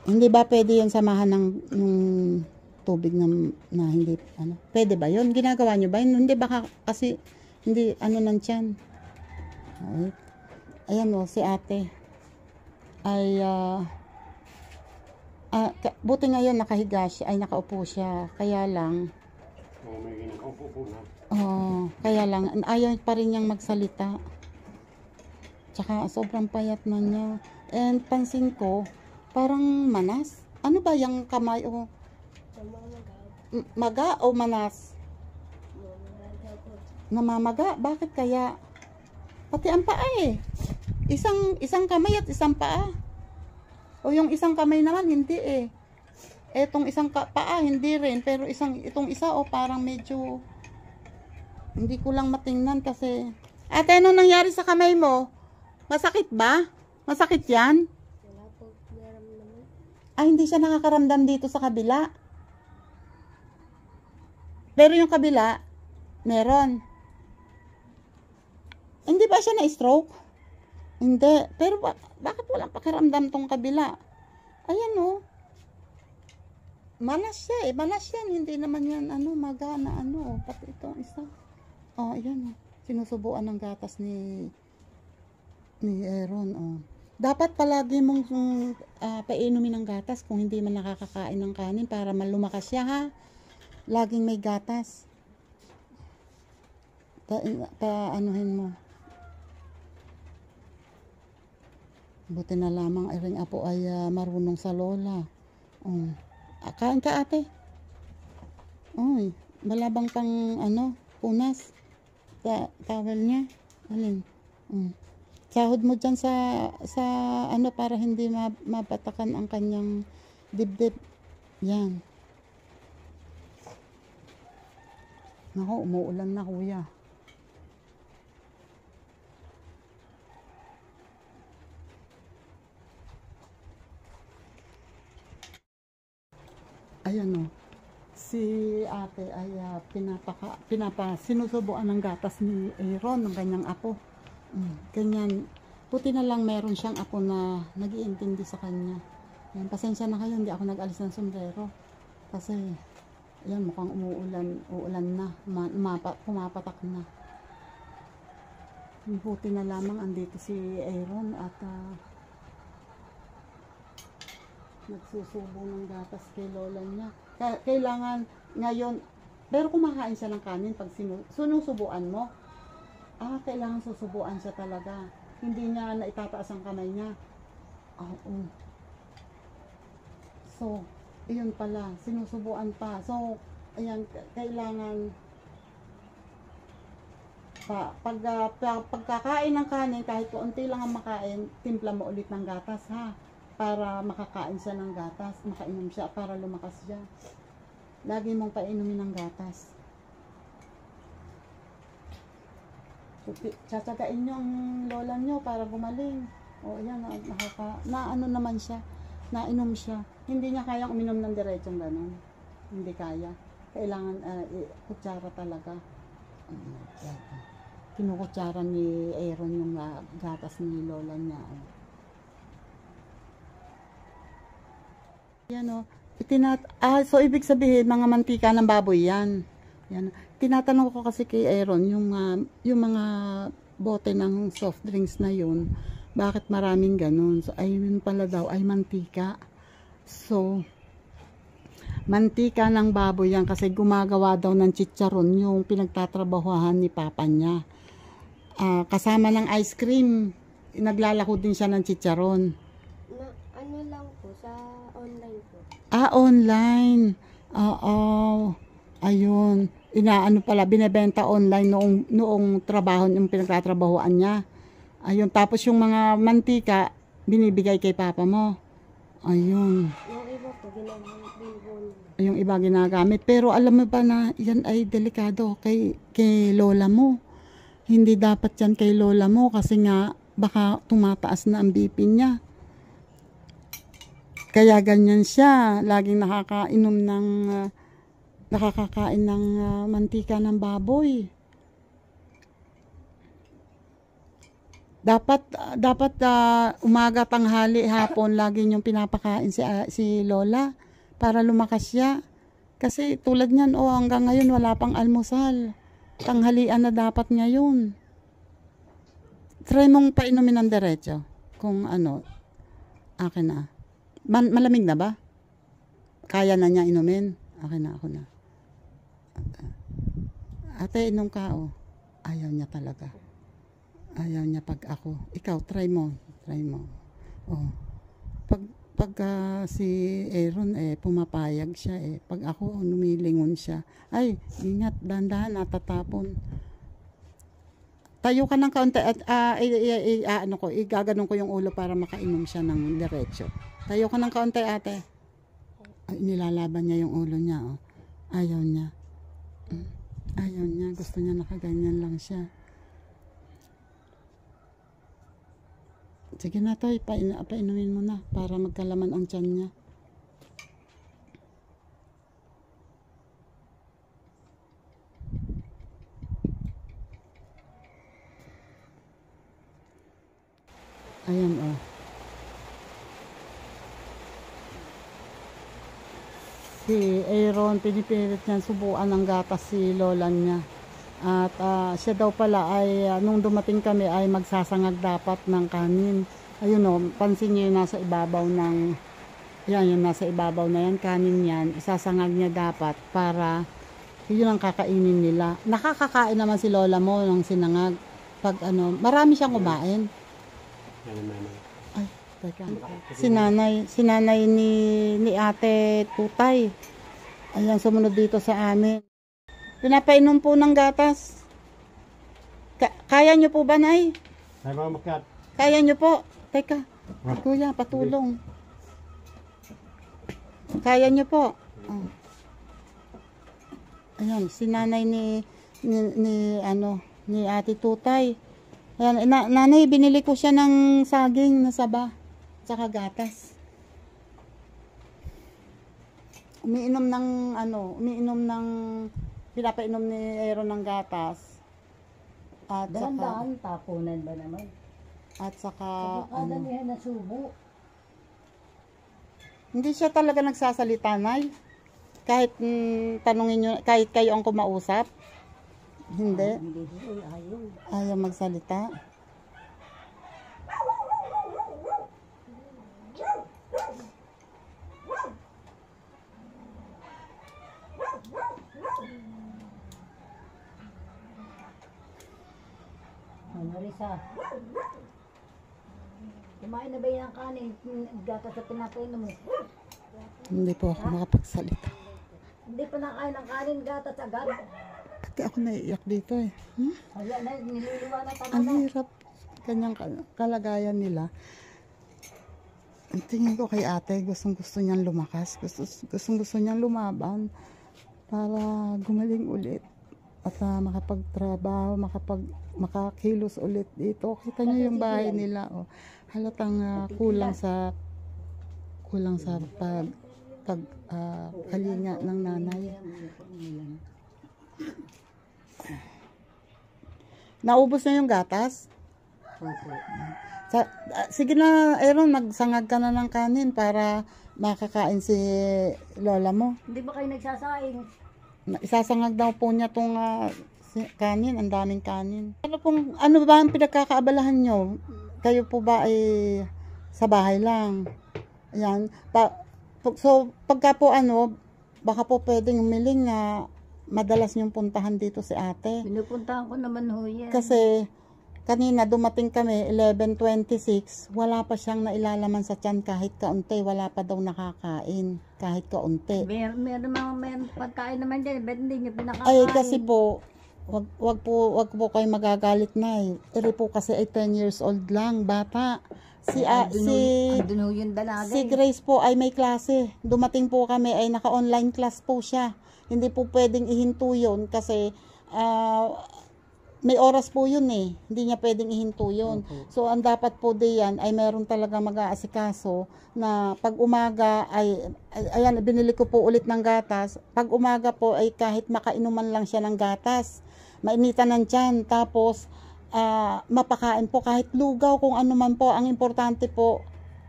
Hindi ba pwede yun samahan ng tubig na hindi, pwede ba yun? Ginagawa nyo ba yun? Hindi, baka kasi, hindi, ng tiyan. Ayan o, si ate. Ay, buti ngayon nakahiga siya, ay nakaupo siya. Kaya lang, kaya lang, ayaw pa rin niyang magsalita. Tsaka sobrang payat na niya. And pansin ko, parang manas. Ano ba yung kamay o? Maga o manas? Namamaga. Bakit kaya? Pati ang paa eh. Isang kamay at isang paa. O yung isang kamay naman, hindi eh. Etong isang paa, hindi rin. Pero itong isa, parang medyo, hindi ko lang matingnan kasi. Ate, ano nangyari sa kamay mo? Masakit ba? Masakit yan? Wala po naramdaman. Ay, hindi siya nakakaramdam dito sa kabila. Pero yung kabila, meron. Hindi ba siya na-stroke? Hindi. Pero bakit walang pakiramdam tong kabila? Ayan o. Manas siya eh. Manas yan. Hindi naman yan maga na pati itong isa. Ayan o. Sinusubuan ng gatas ni Aaron. Dapat palagi mong painumin ng gatas kung hindi man nakakakain ng kanin para malumakas siya ha. Laging may gatas. Anuhin mo. Buti na lamang ring apo ay marunong sa lola. Kain ka ate. Oy, malabang pang punas. Towel niya. Alin? Sahod mo dyan sa para hindi mapatakan ang kanyang dibdib. Yan. Nako, umuulan na kuya. Ayan o. Si ate ay sinusubuan ng gatas ni Aaron, ng kanyang apo. Ganyan. Puti na lang meron siyang apo na nag-iintindi sa kanya. Yan, pasensya na kayo, hindi ako nag-alis ng sombrero. Kasi, yan, mukhang uulan na. Pumapatak na. Buti na lamang andito si Aaron at nagsusubo ng gatas kay lola niya. Kailangan ngayon, pero kumakain siya ng kanin pag sinusubuan mo. Kailangan susubuan siya talaga. Hindi niya na itataas ang kamay niya. So, iyon pala, sinusubuan pa. So, ayan, kailangan pagkakain ng kanin, kahit konti lang ang makain, timpla mo ulit ng gatas ha. Para makakain siya ng gatas, makainom siya para lumakas siya. Lagi mong painumin ng gatas. Tsatsagain nyo ang lola nyo para gumaling. Ayan, naman siya. nainom siya. Hindi niya kayang uminom ng diretsong ganun. Hindi kaya. Kailangan kutsara talaga. Kinukutsara ni Aaron yung gatas ni lola niya. Yan o. So ibig sabihin mga mantika ng baboy yan. Yan. Tinatanong ko kasi kay Aaron yung mga bote ng soft drinks na yun, bakit maraming ganun? So ayun pala daw ay mantika. So mantika ng baboy yan kasi gumagawa daw ng chicharon yung pinagtatrabahuhan ni papa niya. Kasama ng ice cream, naglalako din siya ng chicharon. Na, ano lang po, sa online po. Online. Oo. Ayun. Inaano pala, binebenta online noong trabaho, yung pinagtatrabahuan niya. Ayun. Tapos yung mga mantika, binibigay kay papa mo. Ayun. Yung iba po, ginagamit din po. Yung iba ginagamit. Pero alam mo ba na yan ay delikado kay lola mo. Hindi dapat yan kay lola mo kasi nga baka tumataas na ang BP niya. Kaya ganyan siya. Laging nakakain ng mantika ng baboy. Dapat umaga, tanghali, hapon lagi niyong pinapakain si lola para lumakas siya. Kasi tulad niyan, hanggang ngayon wala pang almusal. Tanghalian na dapat ngayon. Try mong painumin ng diretso. Kung akin na. Malamig na ba? Kaya na niya inumin? Akin na, ako na. Ate, inom ka, Ayaw niya talaga. Ayaw niya pag ako. Ikaw, try mo. Pag si Aaron, pumapayag siya, Pag ako, numilingon siya. Ay, ingat, dahan-dahan, natatapon. Tayo ka ng kaunti at igaganon ko yung ulo para makainom siya ng diretso. Tayo ka ng kaunti, ate. Ay, nilalaban niya yung ulo niya, Ayaw niya. Ayaw niya. Gusto niya nakaganyan lang siya. Sige na, Toy. Painumin mo na para magkalaman ang tiyan niya. Ayan, Si Aaron, pinipilit niyan subuan ng gatas si lola niya. At siya daw pala ay nung dumating kami ay magsasangag dapat ng kanin. Ayun pansin niyo yung nasa ibabaw ng yung nasa ibabaw na yan, kanin yan, isasangag niya dapat para yun ang kakainin nila. Nakakakain naman si lola mo ng sinangag. Pag marami siyang kumain. Ay, teka. Si nanay ni ate Tutay. Ayan, sumunod dito sa amin. Pinapainom po ng gatas. Kaya nyo po ba, Nay? Kaya nyo po. Teka, kuya, patulong. Kaya nyo po. Ayan, si nanay ni ate Tutay. Ayan, nanay, binili ko siya ng saging na saba. Tsaka gatas. Umiinom ng pinapainom ni Aaron ng gatas. At Dahan-dahan, tapunan ba naman? At saka niya nasubo. hindi siya talaga nagsasalita, Nay. Kahit tanungin nyo, kahit kayo ang kumausap. Hindi. Ayaw magsalita. Marisa, kumain na ba yan ang kanin? Gatas sa pinapainom mo? Hindi po ako makapagsalita. Hindi pa nakain ang kanin, gatas agad. Pati ako naiiyak dito Wala na, niluluwa na tama Ang na. hirap. Kanyang kalagayan nila. Ang tingin ko kay ate, gustong-gusto niyang lumakas. Gustong-gusto niyang lumaban para gumaling ulit. At makapagtrabaho, makakilos ulit dito. Kita niyo yung bahay nila. Halatang kulang kulang sa kalinga ng nanay. Naubos na yung gatas? Opo. Sige na, Aaron, magsangag ka na ng kanin para makakain si lola mo. Hindi ba kayo nagsasaing? Isasangag daw po niya tong kanin, ang daming kanin. Ano ba ang pinagkakaabalahan nyo? Kayo po ba ay sa bahay lang? Ayan. So, pagka po baka po pwedeng umiling na madalas niyong puntahan dito si ate. Pinupuntahan ko naman ho yan. Kasi kanina dumating kami 11:26, wala pa siyang nailalaman sa tiyan kahit kaunti, wala pa daw nakakain kahit kaunti. Meron pagkain naman dyan, ba't hindi niyo pinakakain? Ay kasi po, wag po kayo magagalit na eh. Eri po kasi ay 10 years old lang, bata. Andun ho yung dalaga. Si Grace po ay may klase. Dumating po kami ay naka-online class po siya. Hindi po pwedeng ihinto yun kasi may oras po yun eh. Hindi niya pwedeng ihinto yun. So, ang dapat po diyan ay meron talaga mag-aasikaso na pag umaga ayan, binili ko po ulit ng gatas. Pag umaga po ay kahit makainuman lang siya ng gatas. Mainitan ng tiyan. Tapos, mapakain po kahit lugaw kung ano man po. Ang importante po,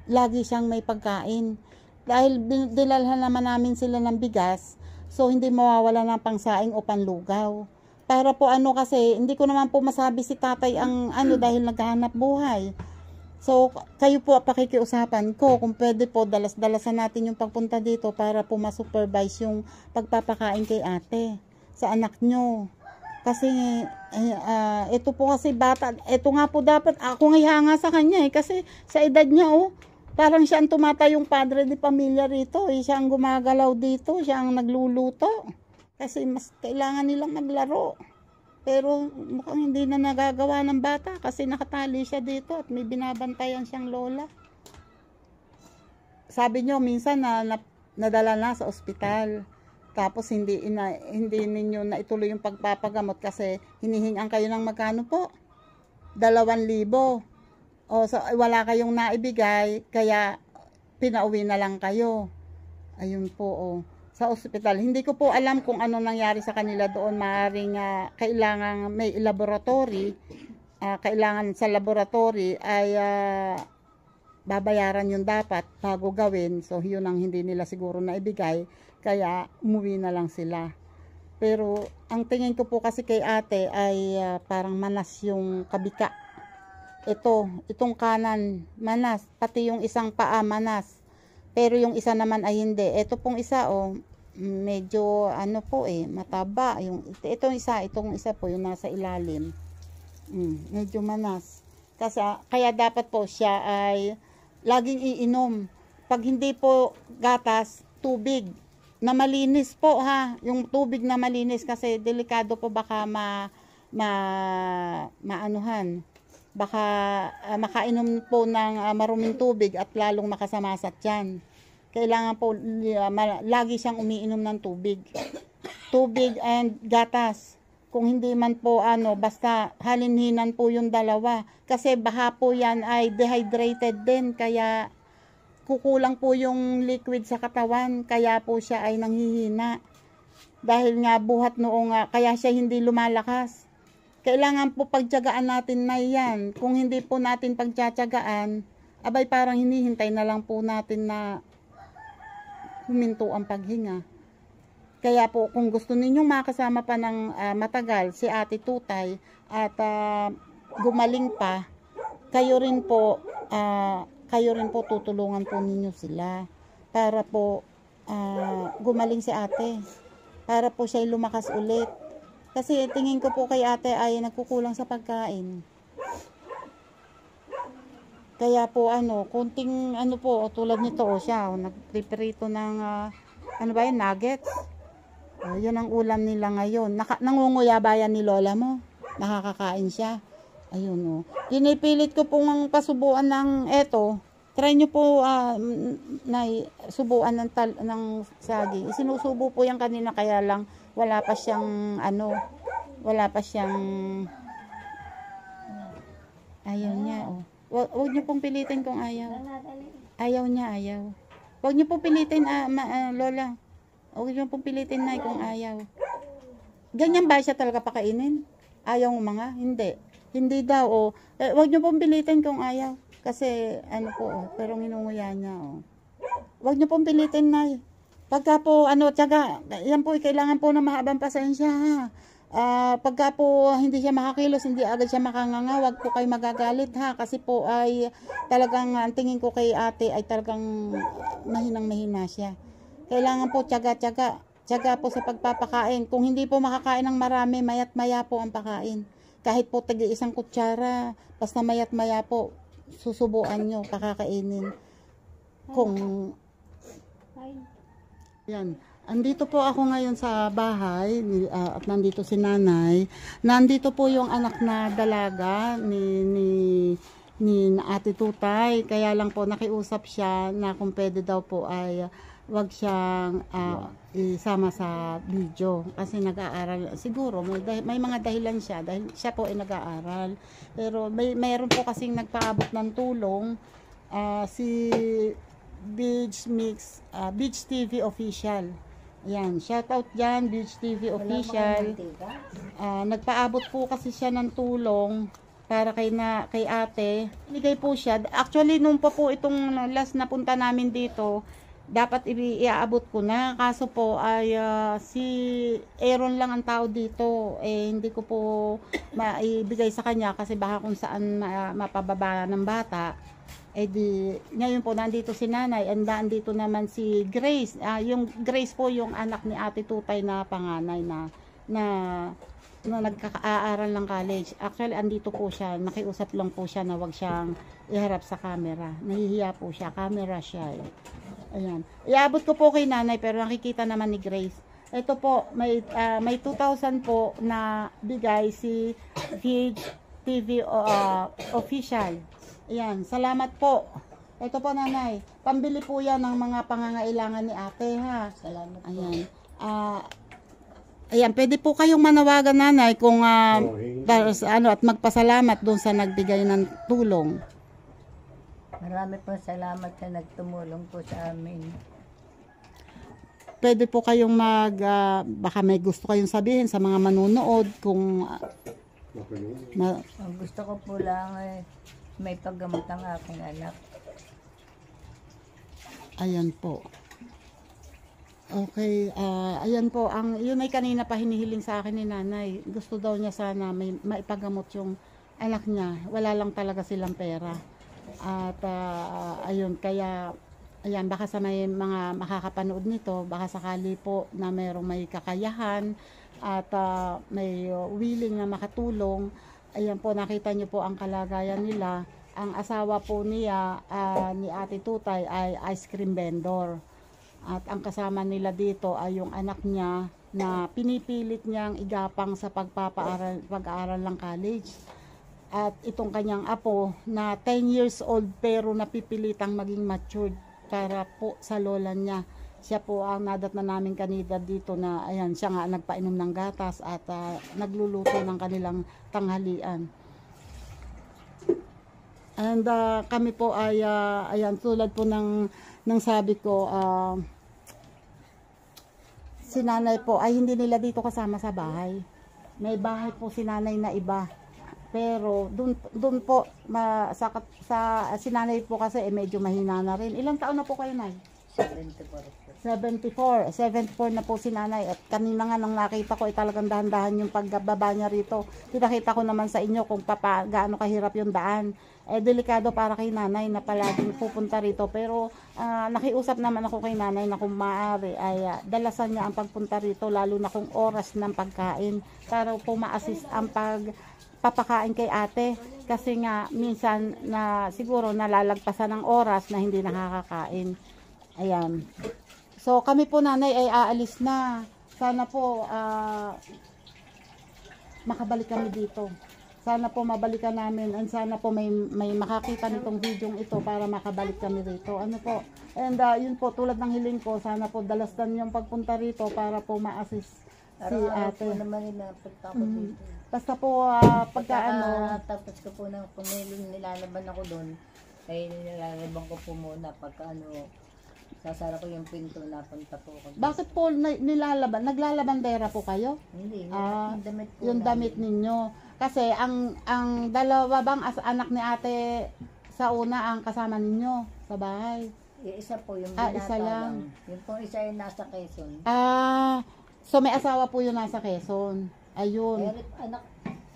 lagi siyang may pagkain. Dahil dilalhan naman namin sila ng bigas, so hindi mawawala ng pangsaing o panlugaw. Para po kasi, hindi ko naman po masabi si tatay ang dahil naghahanap buhay. So, kayo po pakikiusapan ko kung pwede po dalas-dalasan natin yung pagpunta dito para po ma-supervise yung pagpapakain kay ate sa anak nyo. Kasi, ito po kasi bata, ito nga po dapat, ako ngayanga sa kanya kasi sa edad niya parang siya ang tumatayong padre de pamilya rito, siya ang gumagalaw dito, siya ang nagluluto. Kasi mas kailangan nilang maglaro. Pero mukhang hindi na nagagawa ng bata kasi nakatali siya dito at may binabantayan siyang lola. Sabi niyo minsan nadala na sa ospital. Tapos hindi ninyo na ituloy yung pagpapagamot kasi hinihingan kayo ng magkano po? 2,000. So, wala kayong naibigay kaya pinauwi na lang kayo. Ayun po sa ospital. Hindi ko po alam kung ano nangyari sa kanila doon. Maaaring kailangan may laboratory. Kailangan sa laboratory ay babayaran yun dapat bago gawin. So, yun ang hindi nila siguro naibigay. Kaya, umuwi na lang sila. Pero, ang tingin ko po kasi kay ate ay parang manas yung kabika. Itong kanan, manas. Pati yung isang paa, manas. Pero yung isa naman ay hindi. Ito pong isa, medyo mataba. Itong isa po, yung nasa ilalim. Medyo manas. Kasi, kaya dapat po siya ay laging iinom. Pag hindi po gatas, tubig na malinis po yung tubig na malinis kasi delikado po baka maanuhan. Baka makainom po ng maruming tubig at lalong makasama sa tiyan. Kailangan po lagi siyang umiinom ng tubig. Tubig and gatas. Kung hindi man po basta halinhinan po yung dalawa. Kasi baka po yan ay dehydrated din. Kaya kukulang po yung liquid sa katawan. Kaya po siya ay nanghihina. Dahil nga buhat noong kaya siya hindi lumalakas. Kailangan po pagtiyagaan natin na yan. Kung hindi po natin pagtiyagaan, abay parang hinihintay na lang po natin na huminto ang paghinga. Kaya po kung gusto ninyong makasama pa ng matagal si Ate Tutay at gumaling pa, kayo rin po tutulungan po ninyo sila para po gumaling si ate. Para po siya lumakas ulit. Kasi tingin ko po kay ate ay nagkukulang sa pagkain. Kaya po kunting po tulad nito siya nagpiprito ng nuggets. Yan ang ulam nila ngayon. Nangunguya ba yan ni lola mo? Nakakakain siya. Ayun Pinipilit ko pong pasubuan ng try nyo po subuan ng saging. Isinusubo po yan kanina kaya lang wala pa siyang ayaw niya Huwag niyo pong pilitin kung ayaw. Ayaw niya. Huwag niyo po pilitin, Lola. Huwag niyo po pilitin, Nay, kung ayaw. Ganyan ba siya talaga pakainin? Ayaw mga? Hindi. Hindi daw, oh. Huwag niyo pong pilitin kung ayaw. Kasi, ano po, oh, pero nginunguya niya, oh. Huwag niyo pong pilitin, Nay. Pagka po, tiyaga, yan po, kailangan po ng mahabang pasensya, ha. Pagka po hindi siya makakilos, hindi agad siya makanganga, wag po kayo magagalit, ha. Kasi po ay talagang, ang tingin ko kay ate ay talagang mahinang-mahina siya. Kailangan po tiyaga po sa pagpapakain. Kung hindi po makakain ng marami, mayat maya po ang pakain. Kahit po tagi isang kutsara, basta mayat maya po, susubuan nyo, pakakainin. Kung yan. Andito po ako ngayon sa bahay at nandito si nanay. Nandito po yung anak na dalaga ni Ate Tutay. Kaya lang po nakiusap siya na kung pwede daw po ay wag siyang isama sa video kasi nag-aaral. Siguro may mga dahilan siya dahil siya po ay nag-aaral. Pero mayroon po kasing nagpaabot ng tulong si Beach TV Official. Yan, shout out dyan, Beach TV Official. Nagpaabot po kasi siya ng tulong para kay ate. Bigay po siya. Actually, nung pa po itong last na punta namin dito, dapat iaabot ko na. Kaso po ay si Aaron lang ang tao dito. Hindi ko po maibigay sa kanya kasi baka kung saan mapababa ng bata. Ngayon po nandito si nanay, andito naman si Grace. Yung Grace po yung anak ni Ate Tutay na panganay na nagkakaaral ng college. Actually, andito po siya. Nakiusap lang po siya na wag siyang iharap sa camera. Nahihiya po siya. Camera siya. Ayan. Iabot ko po kay nanay pero nakikita naman ni Grace. Ito po, may 2,000 po na bigay si Beach TV Official. Ayan, salamat po. Ito po nanay, pambili po yan ng mga pangangailangan ni ate, ha. Salamat po. Ayan. Ayan, pwede po kayong manawagan nanay kung at magpasalamat doon sa nagbigay ng tulong. Marami po salamat sa nagtumulong po sa amin. Pwede po kayong baka may gusto kayong sabihin sa mga manunood kung Ang gusto ko po lang ay may paggamot ang aking anak. Ayan po. Okay, ayan po, yun ay kanina pa hinihiling sa akin ni nanay. Gusto daw niya sana may maipagamot yung anak niya. Wala lang talaga silang pera. At ayun, kaya ayan, baka sa may mga makakapanood nito, baka sakali po na mayroong may kakayahan at may willing na makatulong. Ayan po, nakita niyo po ang kalagayan nila. Ang asawa po niya, ni Ate Tutay, ay ice cream vendor. At ang kasama nila dito ay yung anak niya na pinipilit niyang igapang sa pag-aaral ng college. At itong kanyang apo na 10 years old pero napipilitang maging matured para po sa lola niya. Siya po ang nadatna namin kanina dito na ayan, siya nga nagpainom ng gatas at nagluluto ng kanilang tanghalian. And kami po ay ayan, tulad po ng sabi ko, si nanay po ay hindi nila dito kasama sa bahay. May bahay po si nanay na iba. Pero doon po sa si nanay po kasi medyo mahina na rin. Ilang taon na po kayo, Nay? 74 na po si nanay. At kanina nga nang nakita ko ay talagang dahan-dahan yung pagbaba niya rito. Pinakita ko naman sa inyo kung gaano kahirap yung daan. Delikado para kay nanay na palaging pupunta rito. Pero nakiusap naman ako kay nanay na kung maaari ay dalasan niya ang pagpunta rito, lalo na kung oras ng pagkain, para po ma-assist ang papakain kay ate. Kasi nga minsan na siguro nalalagpasan ng oras na hindi nakakakain. Ayan. So kami po nanay ay aalis na. Sana po makabalik kami dito. Sana po mabalikan namin and sana po may makakita nitong video ito para makabalik kami rito. Ano po? And yun po, tulad ng hiling ko, sana po dalasdan yung pagpunta rito para po ma-assist si ate. Araw-araw po naman inapunta ko dito. Basta po Tapos ko po na kung nilalaban ako doon, ay nilalaban ko po muna pagka sasara ko yung pinto na punta po ako. Bakit po nilalaban? Naglalabandera po kayo? Hindi, Ah, yung damit po yung namin. damit ninyo. Kasi ang dalawa bang anak ni ate sa una ang kasama ninyo sa bahay? Yung isa po, yung Ah, binata isa lang. Yung po isa yung nasa Quezon. So may asawa po yun nasa Quezon. Ayun. Eric, anak,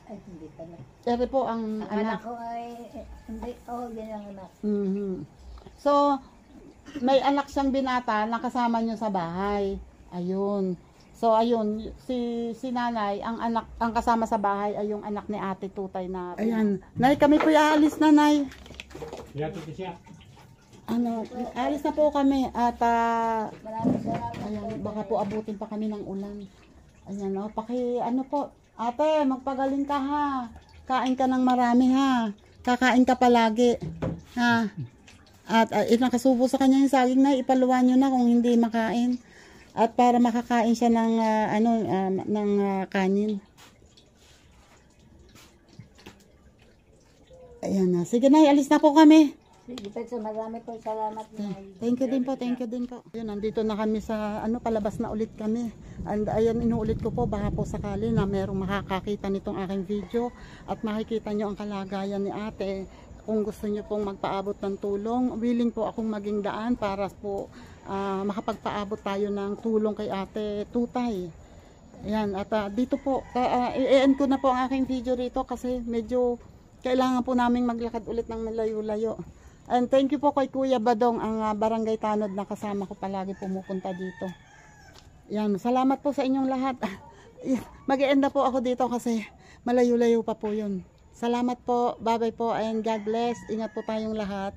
ay hindi pala. Ere po ang Ang anak anak. ko ay, hindi, yan ang anak. Mhm. So, may anak siyang binata na kasama nyo sa bahay. Ayun. So, ayun, si nanay, ang kasama sa bahay ay yung anak ni ate Tutay na. Ayan. Nay, kami po aalis na, nay. Alis na po kami at Maraming salamat. ayan, baka po abutin pa kami ng ulan. Ayan, po, ate, magpagaling ka ha. Kain ka ng marami ha. Kakain ka palagi. Ha? At nakasubo sa kanya yung saging na, ipaluwan nyo na kung hindi makain. At para makakain siya ng, kanin. Ayan na. Sige na, alis na po kami. Sige, Petso, marami po salamat. Thank you din po. Ayun, nandito na kami sa, palabas na ulit kami. And ayan, inuulit ko po, baka po sakali na merong makakakita nitong aking video at makikita nyo ang kalagayan ni ate. Kung gusto nyo pong magpaabot ng tulong, willing po akong maging daan para po makapagpaabot tayo ng tulong kay ate Tutay. Ayan, at dito po, i-end ko na po ang aking video rito kasi medyo kailangan po naming maglakad ulit ng malayo-layo. And thank you po kay Kuya Badong, ang barangay Tanod na kasama ko palagi pumupunta dito. Yan, salamat po sa inyong lahat. Mag-e-end na po ako dito kasi malayo-layo pa po yun. Salamat po, bye-bye po, and God bless. Ingat po tayong lahat.